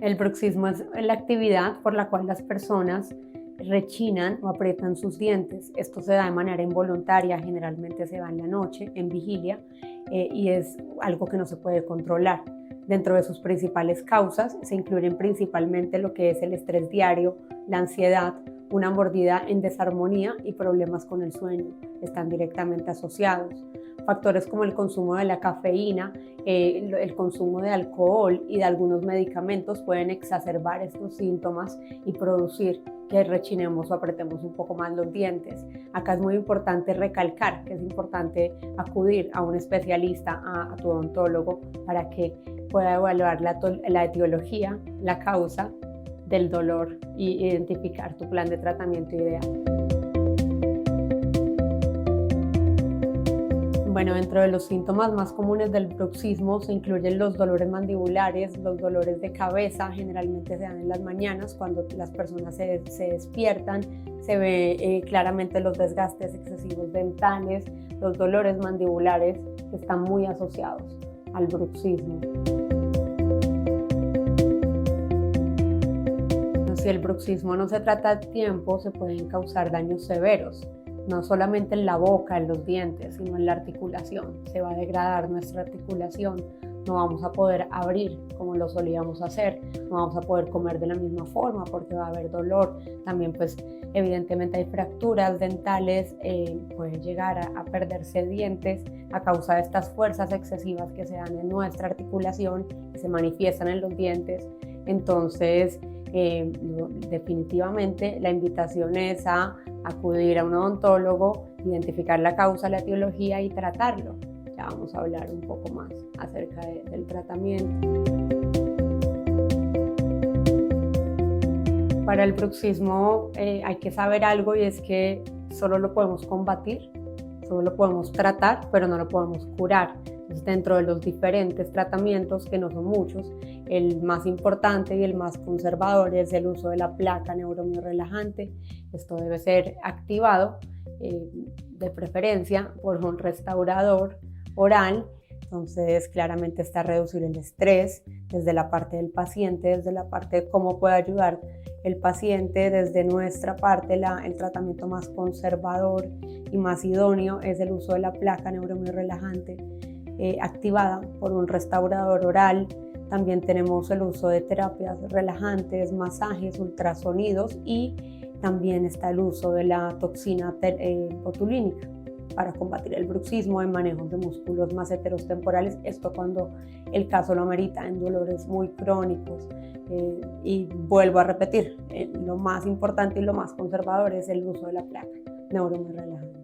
El bruxismo es la actividad por la cual las personas rechinan o aprietan sus dientes. Esto se da de manera involuntaria, generalmente se da en la noche, en vigilia, y es algo que no se puede controlar. Dentro de sus principales causas se incluyen principalmente lo que es el estrés diario, la ansiedad, una mordida en desarmonía y problemas con el sueño. Están directamente asociados. Factores como el consumo de la cafeína, el consumo de alcohol y de algunos medicamentos pueden exacerbar estos síntomas y producir que rechinemos o apretemos un poco más los dientes. Acá es muy importante recalcar que es importante acudir a un especialista, a tu odontólogo, para que pueda evaluar la etiología, la causa del dolor y identificar tu plan de tratamiento ideal. Bueno, dentro de los síntomas más comunes del bruxismo se incluyen los dolores mandibulares, los dolores de cabeza, generalmente se dan en las mañanas cuando las personas se despiertan, se ve claramente los desgastes excesivos dentales, los dolores mandibulares que están muy asociados al bruxismo. Si el bruxismo no se trata a tiempo, se pueden causar daños severos, no solamente en la boca, en los dientes, sino en la articulación. Se va a degradar nuestra articulación, no vamos a poder abrir como lo solíamos hacer, no vamos a poder comer de la misma forma porque va a haber dolor. También pues evidentemente hay fracturas dentales, puede llegar a perderse dientes a causa de estas fuerzas excesivas que se dan en nuestra articulación y se manifiestan en los dientes. Entonces, definitivamente la invitación es a acudir a un odontólogo, identificar la causa, la etiología y tratarlo. Ya vamos a hablar un poco más acerca del tratamiento. Para el bruxismo hay que saber algo, y es que solo lo podemos combatir, solo lo podemos tratar, pero no lo podemos curar. Entonces, dentro de los diferentes tratamientos, que no son muchos, el más importante y el más conservador es el uso de la placa neuromio-relajante. Esto debe ser activado de preferencia por un restaurador oral. Entonces, claramente está a reducir el estrés desde la parte del paciente, desde la parte de cómo puede ayudar el paciente. Desde nuestra parte, el tratamiento más conservador y más idóneo es el uso de la placa neuromio-relajante activada por un restaurador oral. También tenemos el uso de terapias relajantes, masajes, ultrasonidos, y también está el uso de la toxina botulínica para combatir el bruxismo en manejos de músculos más heterostemporales. Esto cuando el caso lo amerita, en dolores muy crónicos. Y vuelvo a repetir, lo más importante y lo más conservador es el uso de la placa neuromio-relajante.